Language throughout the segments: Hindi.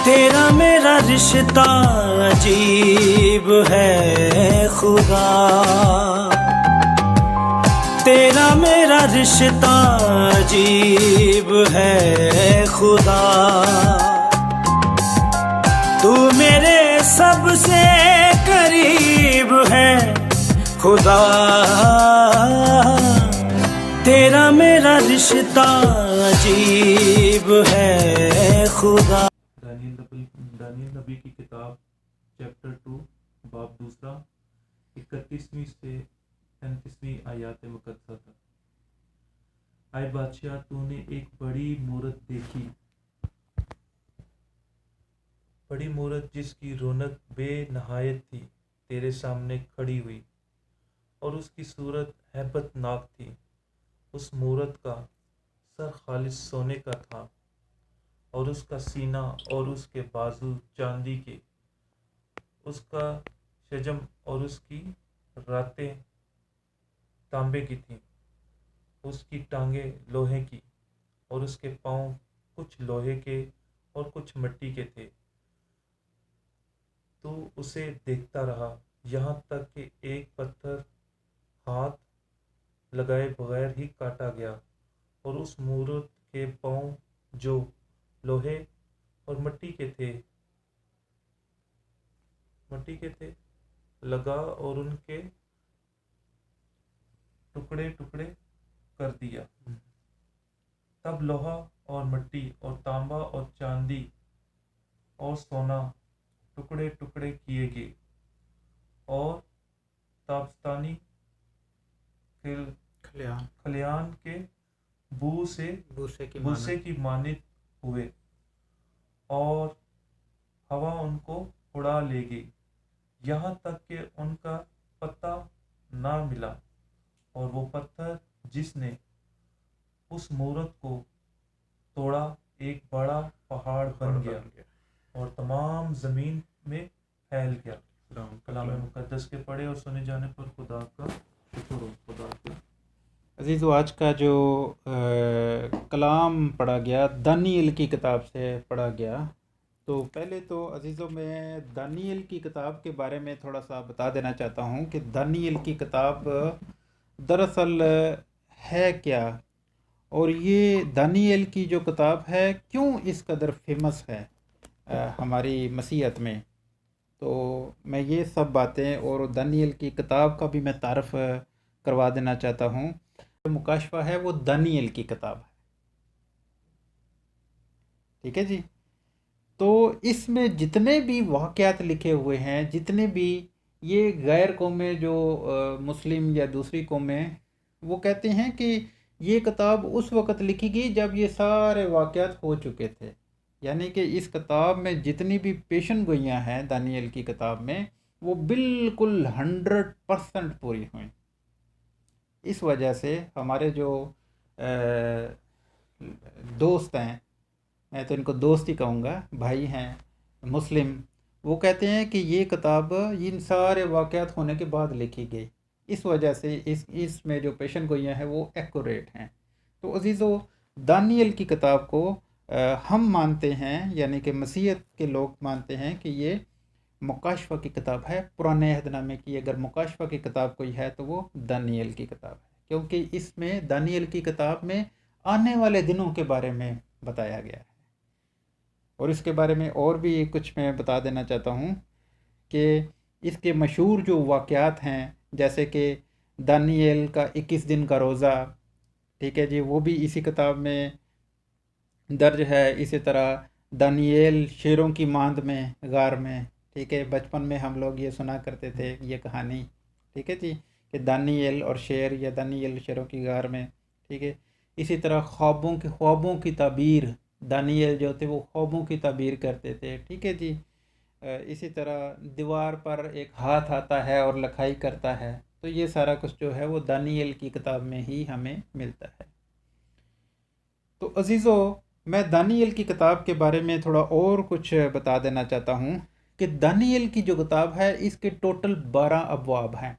तेरा मेरा रिश्ता अजीब है खुदा, तेरा मेरा रिश्ता अजीब है खुदा। तू मेरे सबसे करीब है खुदा, तेरा मेरा रिश्ता अजीब है खुदा। दानियल नबी की किताब चैप्टर 2 बाब 2 31वीं से 33वीं आयत मुकद्दसा था। आए बादशाह, तूने एक बड़ी मूरत देखी, बड़ी मूरत जिसकी रौनक बेनहायत थी, तेरे सामने खड़ी हुई और उसकी सूरत हैबतनाक थी। उस मूरत का सर खालिस सोने का था और उसका सीना और उसके बाजू चांदी के, उसका शजम और उसकी रातें तांबे की थीं, उसकी टांगें लोहे की और उसके पांव कुछ लोहे के और कुछ मिट्टी के थे। तो उसे देखता रहा यहाँ तक कि एक पत्थर हाथ लगाए बगैर ही काटा गया और उस मूरत के पांव जो लोहे और मिट्टी के थे लगा और उनके टुकड़े टुकड़े कर दिया। तब लोहा और मिट्टी और तांबा और चांदी और सोना टुकड़े टुकड़े किए गए और ताबस्तानी खलियान के भूसे की मानित हुए और हवा उनको उड़ा ले गई, यहाँ तक कि उनका पता ना मिला। और वो पत्थर जिसने उस मूरत को तोड़ा एक बड़ा पहाड़ बन गया और तमाम जमीन में फैल गया। कलाम मुकद्दस के पढ़े और सुने जाने पर खुदा का शुक्र हो। खुदा का अजीज़ो, आज का जो कलाम पढ़ा गया दानियल की किताब से पढ़ा गया। तो पहले तो अजीज़ों, मैं दानियल की किताब के बारे में थोड़ा सा बता देना चाहता हूँ कि दानियल की किताब दरअसल है क्या, और ये दानियल की जो किताब है क्यों इस कदर फेमस है हमारी मसीहत में। तो मैं ये सब बातें और दानियल की किताब का भी मैं तारफ़ करवा देना चाहता हूँ। मुकाशफा है वो दानियल की किताब है, ठीक है जी। तो इसमें जितने भी वाक़यात लिखे हुए हैं, जितने भी ये गैर कौमें जो मुस्लिम या दूसरी कौमें, वो कहते हैं कि ये किताब उस वक़्त लिखी गई जब ये सारे वाक़यात हो चुके थे। यानी कि इस किताब में जितनी भी पेशन गोइयाँ हैं दानियल की किताब में, वो बिल्कुल 100% पूरी हुई। इस वजह से हमारे जो दोस्त हैं, मैं तो इनको दोस्त ही कहूँगा, भाई हैं मुस्लिम, वो कहते हैं कि ये किताब इन सारे वाक़यात होने के बाद लिखी गई। इस वजह से इसमें जो पेशन गोइयाँ हैं वो एक्यूरेट हैं। तो अजीज़ों, दानियल की किताब को हम मानते हैं, यानी कि मसीहत के लोग मानते हैं कि ये मुकाशफा की किताब है। पुराने अहदनामे की अगर मुकाशफा की किताब कोई है तो वो दानियल की किताब है, क्योंकि इसमें दानियल की किताब में आने वाले दिनों के बारे में बताया गया है। और इसके बारे में और भी कुछ मैं बता देना चाहता हूँ कि इसके मशहूर जो वाक़यात हैं, जैसे कि दानियल का 21 दिन का रोज़ा, ठीक है जी, वो भी इसी किताब में दर्ज है। इसी तरह दानियल शेरों की मांद में गार में, ठीक है, बचपन में हम लोग ये सुना करते थे ये कहानी, ठीक है जी, कि दानियल और शेर या दानियल शेरों की गार में, ठीक है। इसी तरह ख्वाबों की ताबीर, दानियल जो थे वो ख्वाबों की ताबीर करते थे, ठीक है जी। इसी तरह दीवार पर एक हाथ आता है और लिखाई करता है। तो ये सारा कुछ जो है वो दानियल की किताब में ही हमें मिलता है। तो अजीज़ों, मैं दानियल की किताब के बारे में थोड़ा और कुछ बता देना चाहता हूँ कि दानियल की जो किताब है इसके टोटल 12 अबवाब हैं,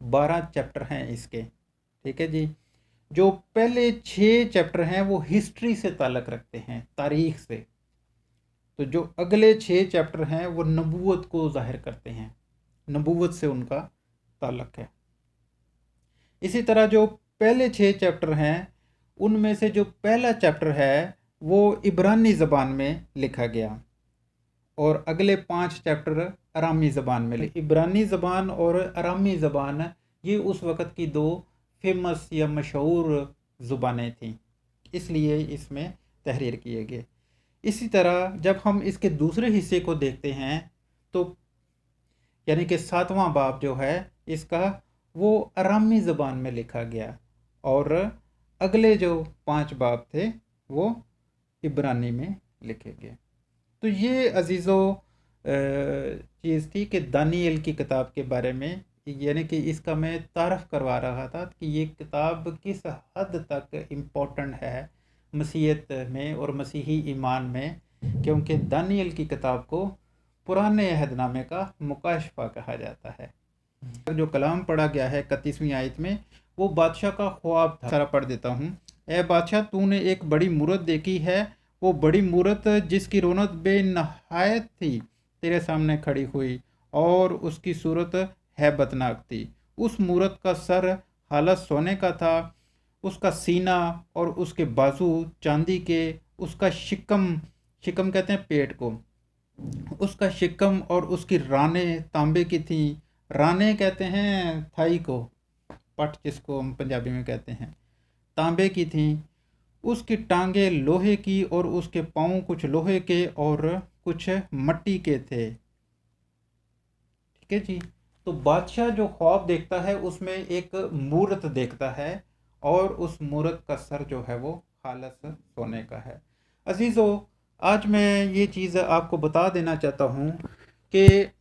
12 चैप्टर हैं इसके, ठीक है जी। जो पहले 6 चैप्टर हैं वो हिस्ट्री से ताल्लुक़ रखते हैं, तारीख़ से, तो जो अगले 6 चैप्टर हैं वो नबूवत को जाहिर करते हैं, नबूवत से उनका ताल्लुक़ है। इसी तरह जो पहले 6 चैप्टर हैं उनमें से जो पहला चैप्टर है वो इब्रानी ज़बान में लिखा गया और अगले 5 चैप्टर अरामी ज़बान में लिखे। इब्रानी ज़बान और अरामी ज़बान ये उस वक़्त की 2 फेमस या मशहूर ज़ुबानें थीं, इसलिए इसमें तहरीर किए गए। इसी तरह जब हम इसके दूसरे हिस्से को देखते हैं तो यानी कि 7वां बाब जो है इसका वो अरामी ज़बान में लिखा गया और अगले जो 5 बाब थे वो इब्रानी में लिखे गए। तो ये अजीज़ों चीज़ थी कि दानियल की किताब के बारे में, यानी कि इसका मैं तारफ़ करवा रहा था कि ये किताब किस हद तक इम्पोर्टेंट है मसीहत में और मसीही ईमान में, क्योंकि दानियल की किताब को पुराने अहदनामे का मुकाशफा कहा जाता है। जो कलाम पढ़ा गया है 31वीं आयत में वो बादशाह का ख्वाब था। सारा पढ़ देता हूँ। ए बादशाह, तूने एक बड़ी मूरत देखी है, वो बड़ी मूरत जिसकी रौनक बेनहायत थी तेरे सामने खड़ी हुई और उसकी सूरत हैबतनाक थी। उस मूरत का सर हालत सोने का था, उसका सीना और उसके बाजू चांदी के, उसका शिकम कहते हैं पेट को, उसका शिकम और उसकी रानें तांबे की थी। रानें कहते हैं थाई को, पट जिसको हम पंजाबी में कहते हैं, तांबे की थी। उसकी टांगें लोहे की और उसके पाँव कुछ लोहे के और कुछ मट्टी के थे। ठीक है जी। तो बादशाह जो ख्वाब देखता है उसमें एक मूरत देखता है और उस मूरत का सर जो है वो खालस सोने का है। अजीज़ों, आज मैं ये चीज़ आपको बता देना चाहता हूँ कि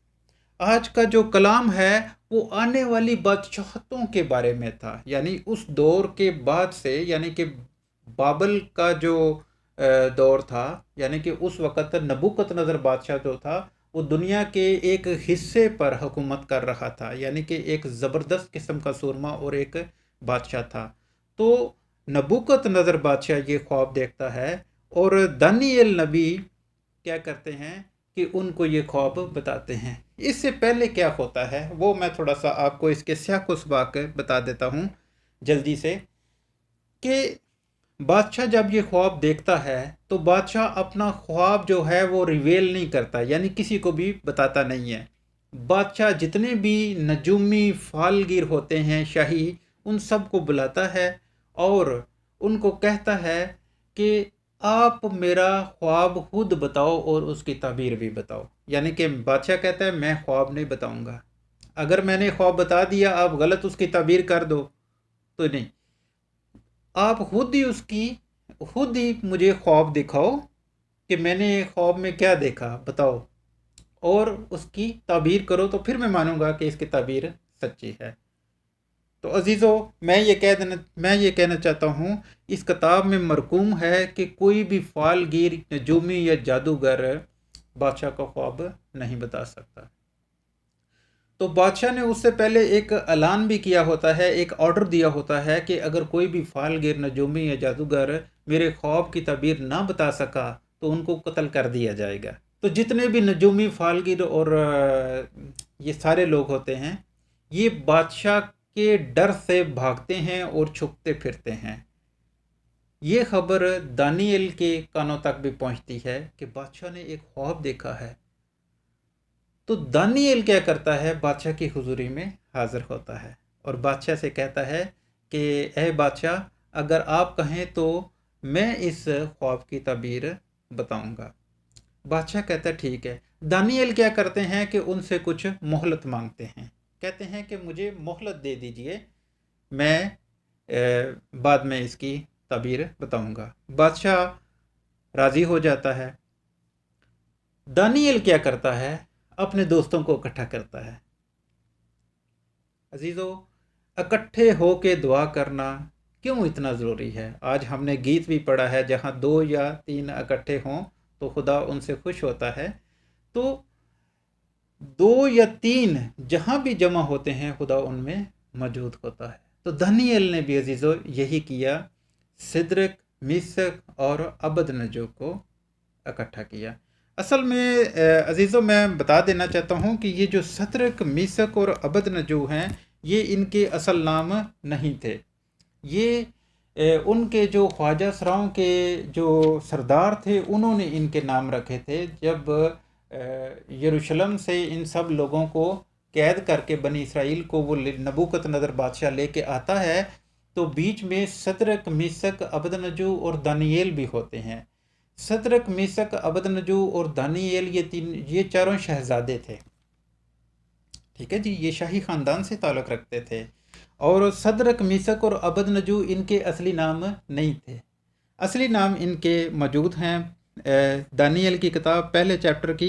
आज का जो कलाम है वो आने वाली बादशाहतों के बारे में था, यानी उस दौर के बाद से, यानी कि बाबल का जो दौर था, यानी कि उस वक़्त नबूकतनज़र बादशाह जो था वो दुनिया के एक हिस्से पर हुकूमत कर रहा था, यानी कि एक ज़बरदस्त किस्म का सूरमा और एक बादशाह था। तो नबूकतनज़र बादशाह ये ख्वाब देखता है और दानियल नबी क्या करते हैं कि उनको ये ख्वाब बताते हैं। इससे पहले क्या होता है वो मैं थोड़ा सा आपको इसके सियाक़ व सबाक़ बता देता हूँ जल्दी से, कि बादशाह जब ये ख्वाब देखता है तो बादशाह अपना ख्वाब जो है वो रिवेल नहीं करता, यानी किसी को भी बताता नहीं है। बादशाह जितने भी नजूमी फालगिर होते हैं शाही, उन सब को बुलाता है और उनको कहता है कि आप मेरा ख्वाब खुद बताओ और उसकी ताबीर भी बताओ। यानी कि बादशाह कहता है मैं ख्वाब नहीं बताऊंगा, अगर मैंने ख्वाब बता दिया आप गलत उसकी ताबीर कर दो तो नहीं, आप खुद ही मुझे ख्वाब दिखाओ कि मैंने ख्वाब में क्या देखा बताओ और उसकी ताबीर करो, तो फिर मैं मानूंगा कि इसकी ताबीर सच्ची है। तो अजीज़ों, मैं ये कहना चाहता हूँ इस किताब में मरकूम है कि कोई भी फालगीर, नजूमी या जादूगर बादशाह का ख्वाब नहीं बता सकता। तो बादशाह ने उससे पहले एक ऐलान भी किया होता है, एक ऑर्डर दिया होता है कि अगर कोई भी फालगिर, नजूमी या जादूगर मेरे ख्वाब की ताबीर ना बता सका तो उनको कत्ल कर दिया जाएगा। तो जितने भी नजूमी, फालगिर और ये सारे लोग होते हैं ये बादशाह के डर से भागते हैं और छुपते फिरते हैं। ये खबर दानियल के कानों तक भी पहुंचती है कि बादशाह ने एक ख्वाब देखा है। तो दानियल क्या करता है, बादशाह की हुजूरी में हाजिर होता है और बादशाह से कहता है कि ए बादशाह, अगर आप कहें तो मैं इस ख्वाब की ताबीर बताऊंगा। बादशाह कहता है ठीक है। दानियल क्या करते हैं कि उनसे कुछ मोहलत मांगते हैं, कहते हैं कि मुझे मोहलत दे दीजिए, मैं बाद में इसकी ताबीर बताऊंगा। बादशाह राज़ी हो जाता है। दानियल क्या करता है, अपने दोस्तों को इकट्ठा करता है। अजीज़ों, इकट्ठे हो के दुआ करना क्यों इतना ज़रूरी है? आज हमने गीत भी पढ़ा है, जहाँ 2 या 3 इकट्ठे हों तो खुदा उनसे खुश होता है। तो 2 या 3 जहाँ भी जमा होते हैं खुदा उनमें मौजूद होता है। तो दानियल ने भी अजीज़ों यही किया, सिदरक, मिशक और अबदनगो को इकट्ठा किया। असल में अजीज़ों, मैं बता देना चाहता हूँ कि ये जो सदरक, मीसक और अबदनजू हैं, ये इनके असल नाम नहीं थे। ये उनके जो ख्वाजा सराओं के जो सरदार थे, उन्होंने इनके नाम रखे थे। जब यरूशलेम से इन सब लोगों को कैद करके बनी इसराइल को वो नबूकतनज़र बादशाह लेके आता है, तो बीच में सदरक, मीसक, अबदनजू और दानियेल भी होते हैं। सदरक, मीसक, अबदनजू और दानियेल ये चारों शहजादे थे। ठीक है जी, ये शाही ख़ानदान से ताल्लुक़ रखते थे। और सदरक, मीसक और अबदनजू इनके असली नाम नहीं थे। असली नाम इनके मौजूद हैं। दानियल की किताब पहले चैप्टर की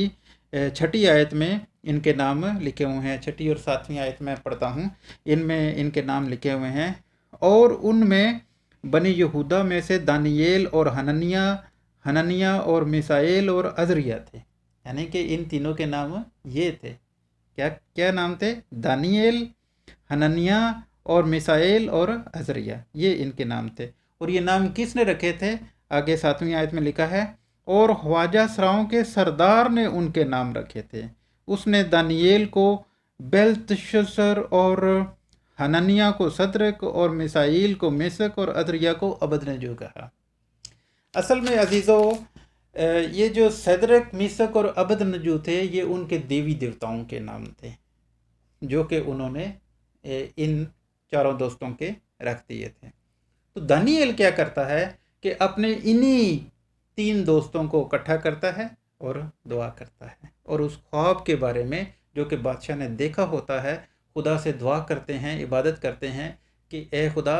6ठी आयत में इनके नाम लिखे हुए हैं। 6ठी और 7वीं आयत में पढ़ता हूँ, इनमें इनके नाम लिखे हुए हैं। और उनमें बनी यहूदा में से दानियल और हननिया और मिसाएल और अजरिया थे। यानी कि इन तीनों के नाम ये थे। क्या क्या नाम थे? दानियल, हननिया और मिसाएल और अजरिया, ये इनके नाम थे। और ये नाम किसने रखे थे? आगे 7वीं आयत में लिखा है, और ख्वाजा सराओं के सरदार ने उनके नाम रखे थे। उसने दानियल को बेल्तशस्सर और हननिया को सदरक और मिसाइल को मिसक और अदरिया को अबदनजू कहा। असल में अजीज़ों, ये जो सदरक, मिसक और अबदनजू थे, ये उनके देवी देवताओं के नाम थे, जो कि उन्होंने इन चारों दोस्तों के रख दिए थे। तो दानियल क्या करता है कि अपने इन्हीं 3 दोस्तों को इकट्ठा करता है और दुआ करता है, और उस ख्वाब के बारे में जो कि बादशाह ने देखा होता है, खुदा से दुआ करते हैं, इबादत करते हैं कि ए खुदा,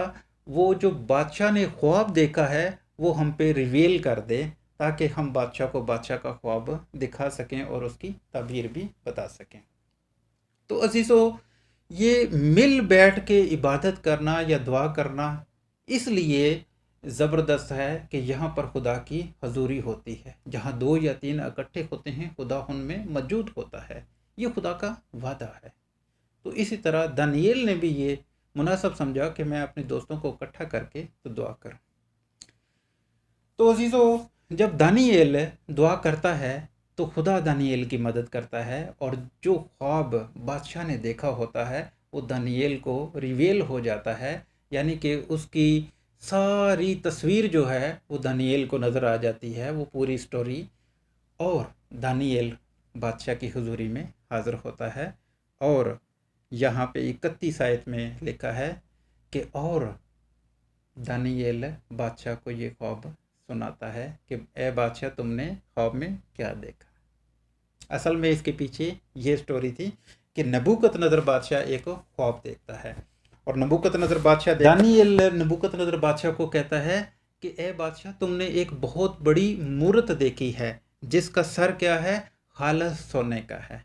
वो जो बादशाह ने ख्वाब देखा है वो हम पे रिवील कर दे, ताकि हम बादशाह को बादशाह का ख्वाब दिखा सकें और उसकी ताबीर भी बता सकें। तो अजीज़ों, ये मिल बैठ के इबादत करना या दुआ करना इसलिए ज़बरदस्त है कि यहाँ पर खुदा की हजूरी होती है। जहाँ 2 या 3 इकट्ठे होते हैं, खुदा उनमें मौजूद होता है। ये खुदा का वादा है। तो इसी तरह दानियल ने भी ये मुनासिब समझा कि मैं अपने दोस्तों को इकट्ठा करके तो दुआ करूँ। तो अजीज़ों, जब दानियल दुआ करता है तो खुदा दानियल की मदद करता है, और जो ख्वाब बादशाह ने देखा होता है वो दानियल को रिवील हो जाता है। यानी कि उसकी सारी तस्वीर जो है वो दानियल को नज़र आ जाती है, वो पूरी स्टोरी। और दानियल बादशाह की हुजूरी में हाज़िर होता है। और यहाँ पे 31 आयत में लिखा है कि और दानियल बादशाह को ये ख्वाब सुनाता है कि ए बादशाह, तुमने ख्वाब में क्या देखा। असल में इसके पीछे ये स्टोरी थी कि नबूकतनज़र बादशाह एक ख्वाब देखता है, और नबूकतनज़र बादशाह दानियल नबूकतनज़र बादशाह को कहता है कि ए बादशाह, तुमने एक बहुत बड़ी मूरत देखी है जिसका सर क्या है? खालस सोने का है।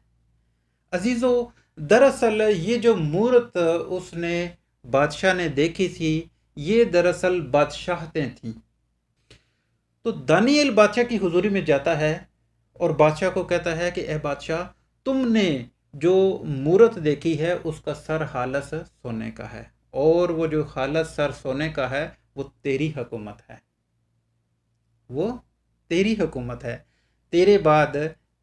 अजीज़ों, दरअसल ये जो मूरत उसने बादशाह ने देखी थी, ये दरअसल बादशाहतें थीं। तो दानियल बादशाह की हुजूरी में जाता है और बादशाह को कहता है कि ए बादशाह, तुमने जो मूरत देखी है उसका सर खालस सोने का है, और वो जो खालस सर सोने का है वो तेरी हुकूमत है, वो तेरी हुकूमत है। तेरे बाद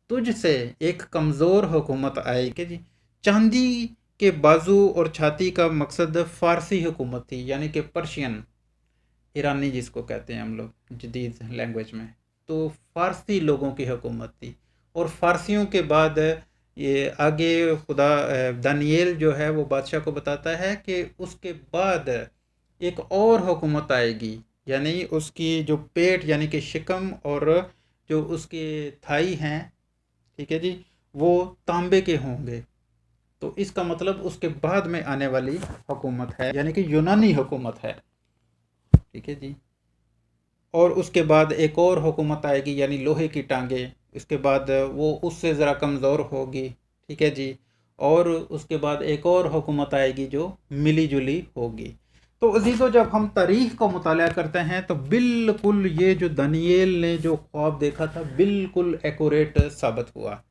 तुझसे एक कमज़ोर हुकूमत आएगी जी। चांदी के बाजू और छाती का मकसद फ़ारसी हुकूमत थी, यानी कि पर्शियन, ईरानी जिसको कहते हैं हम लोग जदीद लैंग्वेज में। तो फ़ारसी लोगों की हुकूमत थी। और फ़ारसियों के बाद ये आगे खुदा दानियल जो है वो बादशाह को बताता है कि उसके बाद एक और हुकूमत आएगी, यानी उसकी जो पेट यानी कि शिकम और जो उसके थाई हैं, ठीक है जी, वो तांबे के होंगे। तो इसका मतलब उसके बाद में आने वाली हुकूमत है, यानी कि यूनानी हुकूमत है, ठीक है जी। और उसके बाद एक और हुकूमत आएगी, यानी लोहे की टांगे। इसके बाद वो उससे ज़रा कमज़ोर होगी, ठीक है जी। और उसके बाद एक और हुकूमत आएगी जो मिली जुली होगी। तो अजीज़ों, जब हम तारीख़ को मुताला करते हैं तो बिल्कुल ये जो दानियल ने जो ख्वाब देखा था बिल्कुल एक्यूरेट साबित हुआ।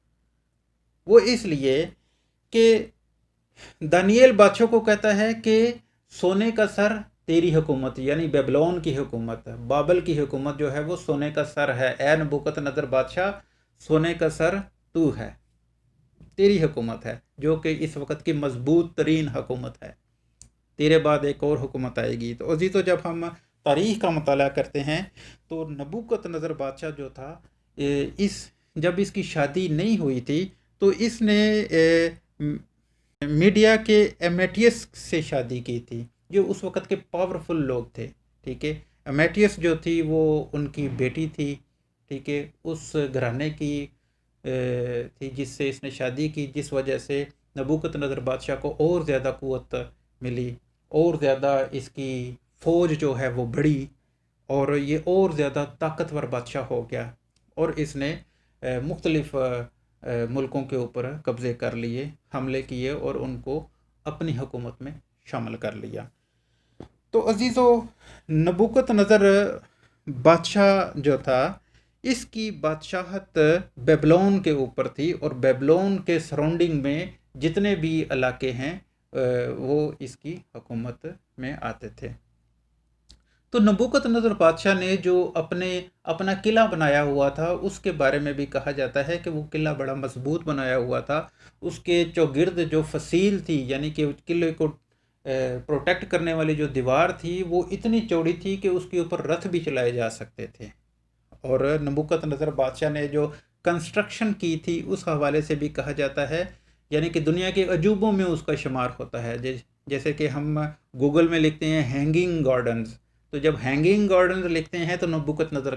वो इसलिए कि दानियल बादशाह को कहता है कि सोने का सर तेरी हुकूमत, यानी बेबीलोन की हुकूमत, बाबल की हुकूमत जो है वो सोने का सर है। ए नबूकतनज़र बादशाह, सोने का सर तू है, तेरी हुकूमत है, जो कि इस वक्त की मजबूत तरीन हुकूमत है, तेरे बाद एक और हुकूमत आएगी। तो अजीज़ो, जब हम तारीख़ का मुताला करते हैं तो नबूकत नज़र बादशाह जो था, जब इसकी शादी नहीं हुई थी तो इसने मीडिया के एमेटियस से शादी की थी, जो उस वक़्त के पावरफुल लोग थे। ठीक है, एमेटियस जो थी वो उनकी बेटी थी। ठीक है, उस घराने की थी जिससे इसने शादी की, जिस वजह से नबूकत नज़र बादशाह को और ज़्यादा क़ुव्वत मिली, और ज़्यादा इसकी फ़ौज जो है वो बढ़ी, और ये और ज़्यादा ताकतवर बादशाह हो गया, और इसने मुख्तलिफ़ मुल्कों के ऊपर कब्ज़े कर लिए, हमले किए और उनको अपनी हुकूमत में शामिल कर लिया। तो अजीज़ों, नबूकत नज़र बादशाह जो था, इसकी बादशाहत बेबलोन के ऊपर थी, और बेबलोन के सराउंडिंग में जितने भी इलाके हैं वो इसकी हुकूमत में आते थे। तो नबूकत नज़र बादशाह ने जो अपना किला बनाया हुआ था, उसके बारे में भी कहा जाता है कि वो किला बड़ा मजबूत बनाया हुआ था। उसके चौगिर्द जो फसील थी, यानी कि किले को प्रोटेक्ट करने वाली जो दीवार थी, वो इतनी चौड़ी थी कि उसके ऊपर रथ भी चलाए जा सकते थे। और नबूकत नज़र बादशाह ने जो कंस्ट्रक्शन की थी, उस हवाले से भी कहा जाता है, यानी कि दुनिया के अजूबों में उसका शुमार होता है। जैसे कि हम गूगल में लिखते हैं हैंगिंग गार्डन्स, तो जब हैंगिंग गार्डन्स लिखते हैं तो नबूकत नज़र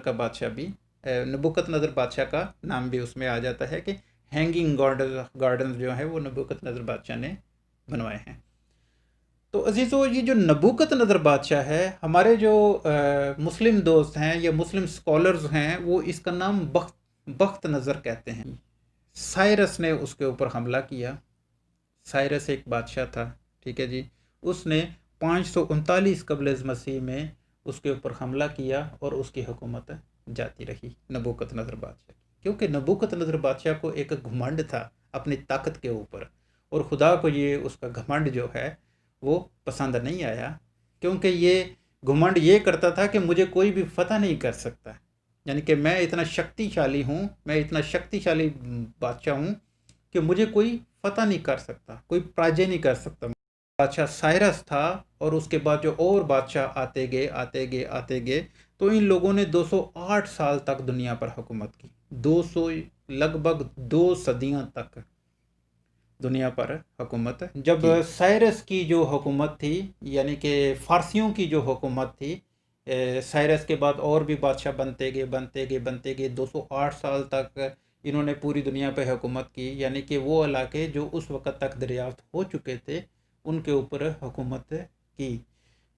बादशाह का नाम भी उसमें आ जाता है कि हैंगिंग गार्डन्स जो है वो नबूकत नज़र बादशाह ने बनवाए हैं। तो अजीज़ों, ये जो नबूकत नज़र बादशाह है, हमारे जो मुस्लिम दोस्त हैं या मुस्लिम स्कॉलर्स हैं, वो इसका नाम बख्त नज़र कहते हैं। साइरस ने उसके ऊपर हमला किया। साइरस एक बादशाह था, ठीक है जी, उसने 539 कबल मसीह में उसके ऊपर हमला किया और उसकी हुकूमत जाती रही नबूकत नज़र बादशाह की, क्योंकि नबूकत नज़र बादशाह को एक घमंड था अपनी ताकत के ऊपर, और खुदा को ये उसका घमंड जो है वो पसंद नहीं आया, क्योंकि ये घमंड ये करता था कि मुझे कोई भी फतह नहीं कर सकता, यानी कि मैं इतना शक्तिशाली हूँ, मैं इतना शक्तिशाली बादशाह हूँ कि मुझे कोई फतह नहीं कर सकता, कोई पराजय नहीं कर सकता। बादशाह साइरस था, और उसके बाद जो और बादशाह आते गए, तो इन लोगों ने 208 साल तक दुनिया पर हुकूमत की। 200 लगभग 2 सदियां तक दुनिया पर हुकूमत। जब साइरस की जो हुकूमत थी, यानी कि फ़ारसियों की जो हुकूमत थी, साइरस के बाद और भी बादशाह बनते गए 208 साल तक इन्होंने पूरी दुनिया पर हुकूमत की, यानी कि वो इलाके जो उस वक़्त तक दरियाफ्त हो चुके थे उनके ऊपर हुकूमत की।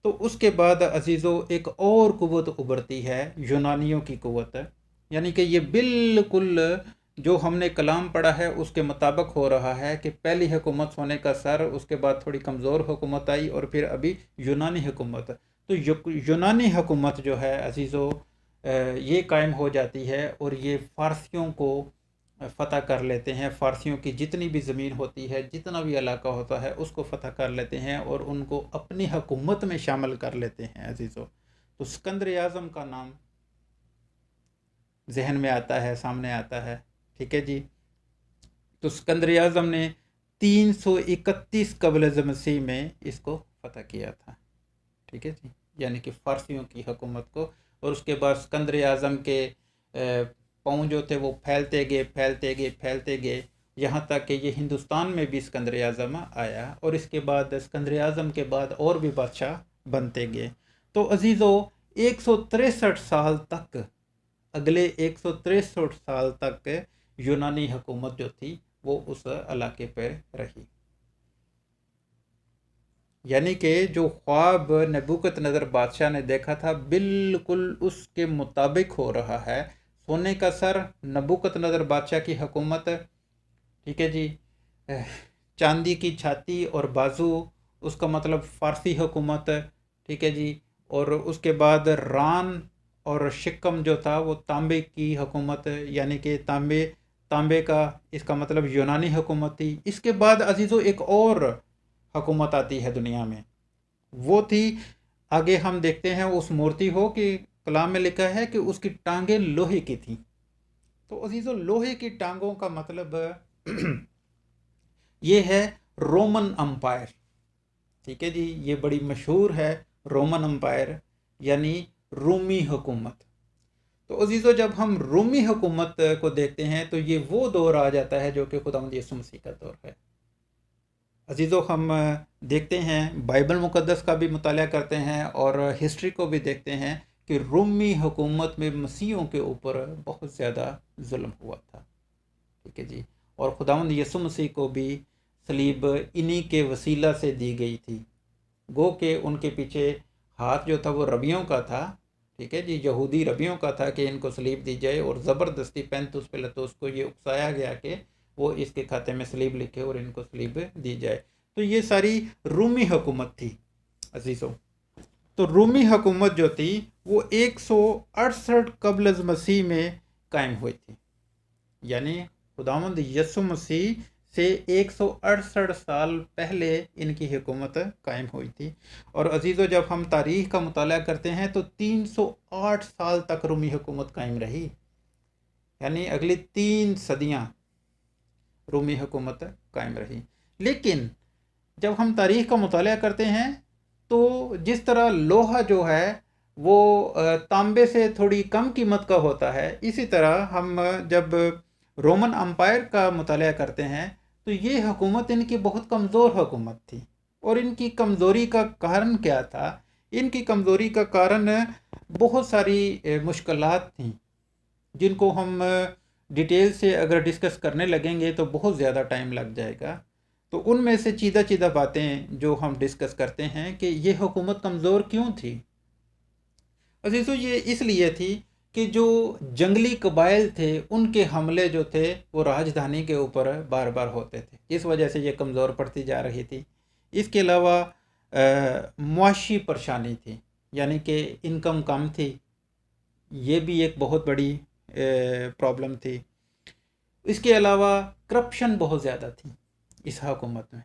तो उसके बाद अजीज़ों, एक और क़ुव्वत उभरती है, यूनानियों की क़ुव्वत, यानी कि ये बिल्कुल जो हमने कलाम पढ़ा है उसके मुताबिक हो रहा है कि पहली हुकूमत सोने का सर, उसके बाद थोड़ी कमज़ोर हुकूमत आई, और फिर अभी यूनानी हुकूमत। तो यूनानी हुकूमत जो है अजीज़ों, ये कायम हो जाती है, और ये फ़ारसियों को फ़तह कर लेते हैं। फ़ारसियों की जितनी भी ज़मीन होती है, जितना भी इलाका होता है, उसको फ़तह कर लेते हैं और उनको अपनी हुकूमत में शामिल कर लेते हैं अजीज़ों। तो सिकंदर आज़म का नाम जहन में आता है, सामने आता है, ठीक है जी। तो सिकंदर आज़म ने 331 कबल मसीह में इसको फ़तह किया था, ठीक है जी, यानी कि फ़ारसियों की हुकूमत को। और उसके बाद सिकंदर आज़म के पाँव जो थे वो फैलते गए, यहाँ तक कि ये हिंदुस्तान में भी सिकंदर आज़म आया, और इसके बाद सिकंदर आज़म के बाद और भी बादशाह बनते गए। तो अजीज़ों, 163 साल तक, अगले 163 साल तक यूनानी हुकूमत जो थी वो उस इलाके पर रही, यानी कि जो ख्वाब नबूकत नज़र बादशाह ने देखा था बिल्कुल उसके मुताबिक हो रहा है। सोने का सर नबूकत नज़र बादशाह की हुकूमत, ठीक है जी, चांदी की छाती और बाजू, उसका मतलब फ़ारसी हुकूमत, ठीक है जी। और उसके बाद रान और शिकम जो था वो तांबे की हुकूमत, यानी कि तांबे का, इसका मतलब यूनानी हुकूमत थी। इसके बाद अजीज़ों एक और हुकूमत आती है दुनिया में, वो थी, आगे हम देखते हैं उस मूर्ति हो कि कलाम में लिखा है कि उसकी टांगें लोहे की थी, तो अजीज़ों, लोहे की टांगों का मतलब ये है रोमन अम्पायर। ठीक है जी, ये बड़ी मशहूर है रोमन अम्पायर, यानी रूमी हुकूमत। तो अजीज़ों, जब हम रूमी हुकूमत को देखते हैं तो ये वो दौर आ जाता है जो कि खुदावंद यीशु मसीह का दौर है। अजीज़ों, हम देखते हैं, बाइबल मुक़द्दस का भी मुताला करते हैं और हिस्ट्री को भी देखते हैं कि रूमी हुकूमत में मसीहों के ऊपर बहुत ज़्यादा जुल्म हुआ था। ठीक है जी, और खुदावंद यीशु मसीह को भी सलीब इन्हीं के वसीला से दी गई थी। गो के उनके पीछे हाथ जो था वो रबियों का था। ठीक है जी, यहूदी रबियों का था कि इनको सलीब दी जाए, और ज़बरदस्ती पैंतुस पिलातुस को ये उकसाया गया कि वो इसके खाते में सलीब लिखे और इनको सलीब दी जाए। तो ये सारी रूमी हुकूमत थी अजीज़ों। तो रूमी हुकूमत जो थी वो 168 कबल मसीह में कायम हुई थी, यानी खुदावंद यीशु मसीह से 168 साल पहले इनकी हुकूमत कायम हुई थी। और अजीज़ों, जब हम तारीख़ का मुताला करते हैं तो 308 साल तक रूमी हुकूमत कायम रही, यानी अगली 3 सदियाँ रूमी हुकूमत कायम रही। लेकिन जब हम तारीख़ का मुताला करते हैं तो जिस तरह लोहा जो है वो तांबे से थोड़ी कम कीमत का होता है, इसी तरह हम जब रोमन अम्पायर का मुताला करते हैं तो ये हुकूमत इनकी बहुत कमज़ोर हुकूमत थी। और इनकी कमज़ोरी का कारण क्या था? इनकी कमज़ोरी का कारण बहुत सारी मुश्किलात थी, जिनको हम डिटेल से अगर डिस्कस करने लगेंगे तो बहुत ज़्यादा टाइम लग जाएगा। तो उनमें से चीदा बातें जो हम डिस्कस करते हैं कि ये हुकूमत कमज़ोर क्यों थी। अजीज़ों, ये इसलिए थी कि जो जंगली कबाइल थे उनके हमले जो थे वो राजधानी के ऊपर बार बार होते थे, इस वजह से ये कमज़ोर पड़ती जा रही थी। इसके अलावा मुआशी परेशानी थी, यानी कि इनकम कम थी, ये भी एक बहुत बड़ी प्रॉब्लम थी। इसके अलावा करप्शन बहुत ज़्यादा थी इस हुकूमत में।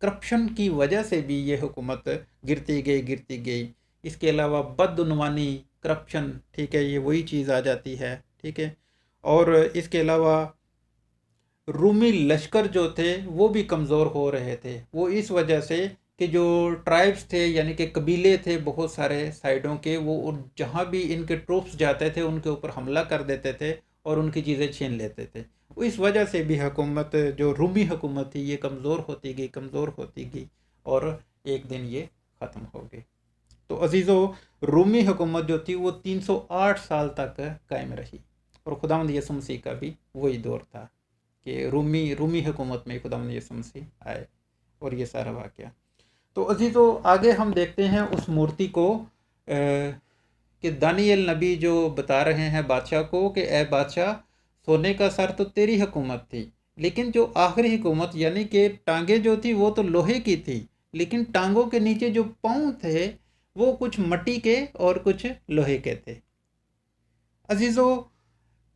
करप्शन की वजह से भी ये हुकूमत गिरती गई। इसके अलावा बदउनवानी, करप्शन, ठीक है, ये वही चीज़ आ जाती है। ठीक है, और इसके अलावा रूमी लश्कर जो थे वो भी कमज़ोर हो रहे थे। वो इस वजह से कि जो ट्राइब्स थे, यानी कि कबीले थे बहुत सारे साइडों के, वो जहाँ भी इनके ट्रूप्स जाते थे उनके ऊपर हमला कर देते थे और उनकी चीज़ें छीन लेते थे। इस वजह से भी हुकूमत, जो रूमी हुकूमत थी, ये कमज़ोर होती गई और एक दिन ये ख़त्म हो गई। तो अजीज़ों, रूमी हुकूमत जो थी वो 308 साल तक कायम रही, और खुदावंद यीशु मसीह का भी वही दौर था कि रूमी हुकूमत में खुदावंद यीशु मसीह आए और ये सारा वाक़या। तो अजीज़ों, आगे हम देखते हैं उस मूर्ति को कि दानियल नबी जो बता रहे हैं बादशाह को कि ए बादशाह, सोने का सर तो तेरी हुकूमत थी, लेकिन जो आखिरी हुकूमत यानी कि टांगे जो थी वो तो लोहे की थी, लेकिन टांगों के नीचे जो पाँव थे वो कुछ मिट्टी के और कुछ लोहे के थे। अजीज़ों,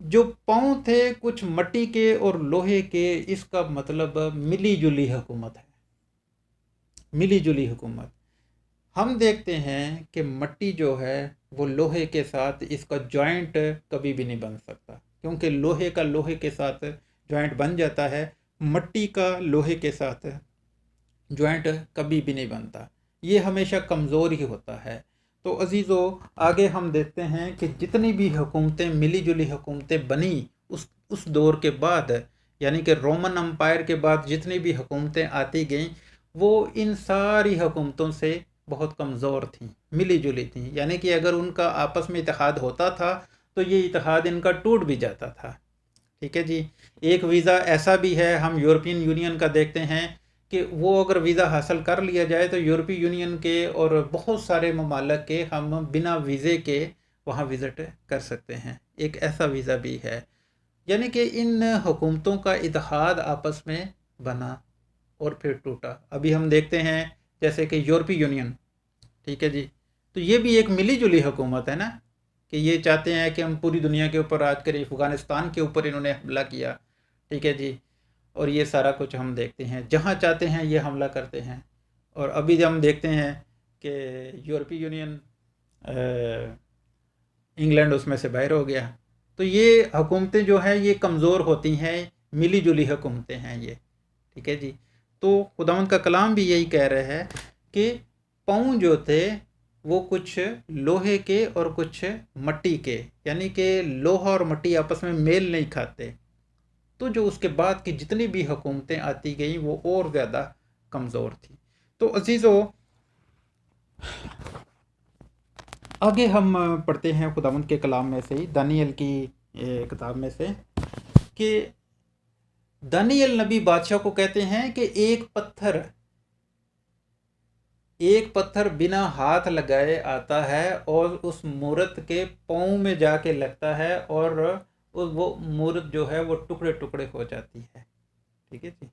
जो पाँव थे कुछ मिट्टी के और लोहे के, इसका मतलब मिली जुली हुकूमत है, मिली जुली हुकूमत। हम देखते हैं कि मिट्टी जो है वो लोहे के साथ इसका जॉइंट कभी भी नहीं बन सकता, क्योंकि लोहे का लोहे के साथ जॉइंट बन जाता है, मिट्टी का लोहे के साथ जॉइंट कभी भी नहीं बनता, ये हमेशा कमज़ोर ही होता है। तो अजीज़ों, आगे हम देखते हैं कि जितनी भी हुकूमतें, मिली जुली हुकूमतें बनी उस दौर के बाद, यानी कि रोमन अम्पायर के बाद जितनी भी हुकूमतें आती गईं वो इन सारी हुकूमतों से बहुत कमज़ोर थीं, मिली जुली थीं, यानी कि अगर उनका आपस में इत्तेहाद होता था तो ये इत्तेहाद इनका टूट भी जाता था। ठीक है जी, एक वीज़ा ऐसा भी है, हम यूरोपियन यूनियन का देखते हैं कि वो अगर वीज़ा हासिल कर लिया जाए तो यूरोपीय यूनियन के और बहुत सारे ममालिक के हम बिना वीज़े के वहाँ विज़िट कर सकते हैं, एक ऐसा वीज़ा भी है। यानी कि इन हुकूमतों का इत्तेहाद आपस में बना और फिर टूटा। अभी हम देखते हैं जैसे कि यूरोपीय यूनियन, ठीक है जी, तो ये भी एक मिली जुली हुकूमत है ना, कि ये चाहते हैं कि हम पूरी दुनिया के ऊपर राज करें। अफ़गानिस्तान के ऊपर इन्होंने हमला किया, ठीक है जी, और ये सारा कुछ हम देखते हैं, जहाँ चाहते हैं ये हमला करते हैं। और अभी हम देखते हैं कि यूरोपीय यूनियन, इंग्लैंड उसमें से बाहर हो गया, तो ये हुकूमतें जो हैं ये कमज़ोर होती हैं, मिली जुली हुकूमतें हैं ये, ठीक है जी। तो खुदावंद का कलाम भी यही कह रहा है कि पाँव जो थे वो कुछ लोहे के और कुछ मट्टी के, यानी कि लोहा और मट्टी आपस में मेल नहीं खाते। तो जो उसके बाद की जितनी भी हुकूमतें आती गई वो और ज़्यादा कमज़ोर थी। तो अजीज़ों, आगे हम पढ़ते हैं खुदावंद के कलाम में से ही, दानियल की किताब में से, कि दानियल नबी बादशाह को कहते हैं कि एक पत्थर बिना हाथ लगाए आता है और उस मूरत के पाँव में जाके लगता है और वो मूरत जो है वो टुकड़े टुकड़े हो जाती है, ठीक है जी,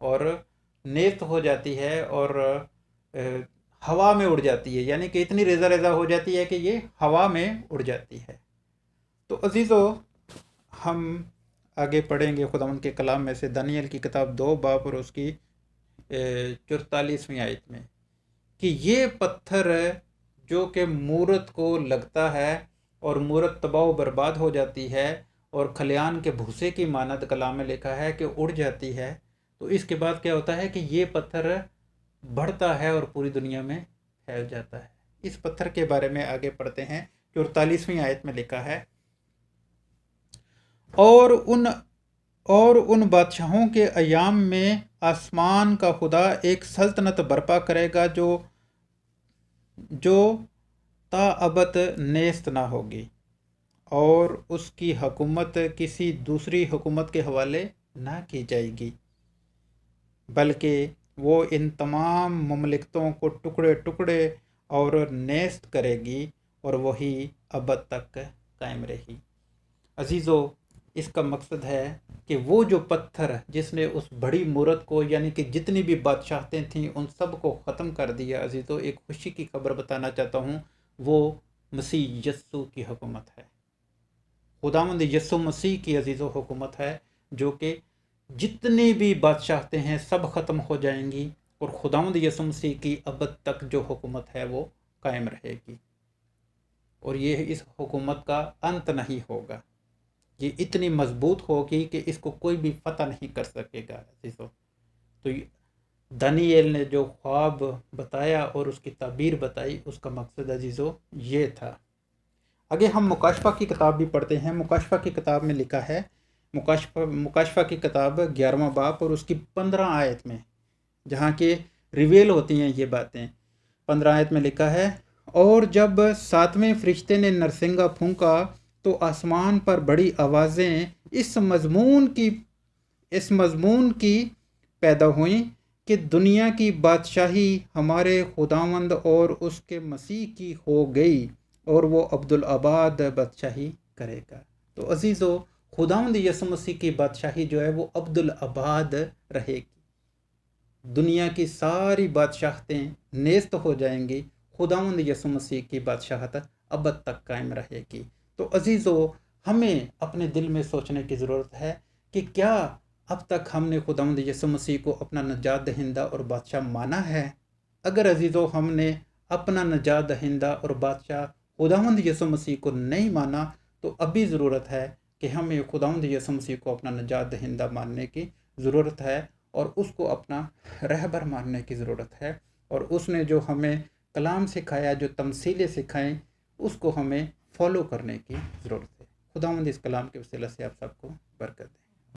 और नेस्त हो जाती है और हवा में उड़ जाती है, यानी कि इतनी रेजा रेजा हो जाती है कि ये हवा में उड़ जाती है। तो अजीज़ों, हम आगे पढ़ेंगे खुदावंद के कलाम में से दानियल की किताब 2 बाब और उसकी 44वीं आयत में, कि ये पत्थर जो कि मूरत को लगता है और मूरत तबाह बर्बाद हो जाती है और खलियान के भूसे की मानद कलाम में लिखा है कि उड़ जाती है। तो इसके बाद क्या होता है कि ये पत्थर बढ़ता है और पूरी दुनिया में फैल जाता है। इस पत्थर के बारे में आगे पढ़ते हैं। 44वीं आयत में लिखा है, और उन बादशाहों के अयाम में आसमान का खुदा एक सल्तनत बर्पा करेगा जो ताअबद नेस्त ना होगी, और उसकी हुकूमत किसी दूसरी हुकूमत के हवाले ना की जाएगी, बल्कि वो इन तमाम मुमलिकतों को टुकड़े टुकड़े और नेस्त करेगी और वही अबद तक कायम रहेगी। अजीज़ों, इसका मकसद है कि वो जो पत्थर जिसने उस बड़ी मूरत को, यानी कि जितनी भी बादशाहतें थीं उन सब को ख़त्म कर दिया। अजीज़ों, एक खुशी की खबर बताना चाहता हूँ, वो मसीह यस्सु की हुकूमत है। खुदावंद यस्सु मसीह की अजीज़ों हुकूमत है, जो कि जितनी भी बादशाहतें हैं सब ख़त्म हो जाएंगी और खुदावंद यस्सु मसीह की अबद तक जो हुकूमत है वो कायम रहेगी, और ये इस हुकूमत का अंत नहीं होगा। ये इतनी मजबूत होगी कि इसको कोई भी फतह नहीं कर सकेगा। अजीज़ों, तो दानियल ने जो ख्वाब बताया और उसकी ताबीर बताई, उसका मकसद अजीज़ों ये था। आगे हम मुकाशफा की किताब भी पढ़ते हैं। मुकाशफा की किताब में लिखा है, मुकाशफा की किताब 11वां बाब और उसकी 15 आयत में, जहाँ के रिवेल होती हैं ये बातें। 15 आयत में लिखा है, और जब 7वें फरिश्ते ने नरसिंगा फूंका तो आसमान पर बड़ी आवाज़ें इस मजमून की पैदा हुई कि दुनिया की बादशाही हमारे खुदावंद और उसके मसीह की हो गई और वो अब्दुल आबाद बादशाही करेगा। तो अजीज़ों, खुदावंद यीशु मसीह की बादशाही जो है वो अब्दुल आबाद रहेगी। दुनिया की सारी बादशाहतें नेस्त हो जाएंगी, खुदावंद यीशु मसीह की बादशाहत अबद तक कायम रहेगी। तो अजीज़ों, हमें अपने दिल में सोचने की ज़रूरत है कि क्या अब तक हमने खुदावंद यीशु मसीह को अपना नजात दहिंदा और बादशाह माना है? अगर अजीज़ों हमने अपना नजात दहिंदा और बादशाह खुदावंद यीशु मसीह को नहीं माना, तो अभी ज़रूरत है कि हमें खुदावंद यीशु मसीह को अपना नजात दहिंदा मानने की ज़रूरत है और उसको अपना रहबर मानने की ज़रूरत है। और उसने जो हमें कलाम सिखाया, जो तमसीलें सिखाएं, उसको हमें फॉलो करने की ज़रूरत है। खुदावंद इस कलाम के वसीला से आप सबको बरकत दे।